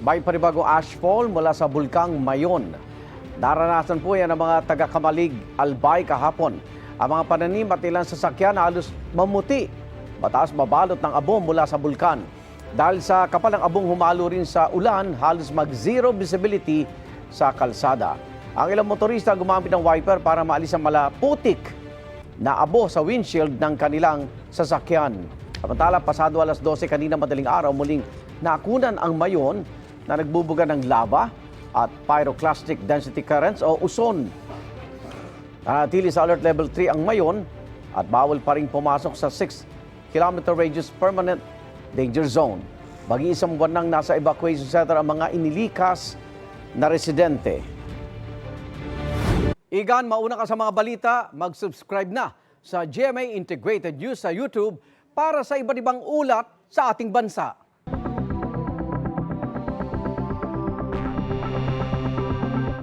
May panibagong ashfall mula sa Bulkang Mayon. Naranasan po yan ng mga taga-Kamalig Albay kahapon. Ang mga pananim at ilang sasakyan halos mamuti. Mataas mabalot ng abo mula sa bulkan. Dahil sa kapal ng abong humalo rin sa ulan, halos mag-zero visibility sa kalsada. Ang ilang motorista gumamit ng wiper para maalis ang malaputik na abo sa windshield ng kanilang sasakyan. Samantala, pasado alas 12 kanina madaling araw, muling nakunan ang Mayon na nagbubuga ng lava at pyroclastic density currents o uson. Nanatili sa alert level 3 ang Mayon at bawal pa rin pumasok sa 6-kilometer radius permanent danger zone. Mag-iisang buwan nang nasa evacuation center ang mga inilikas na residente. Igan, mauna ka sa mga balita, mag-subscribe na sa GMA Integrated News sa YouTube para sa iba't ibang ulat sa ating bansa.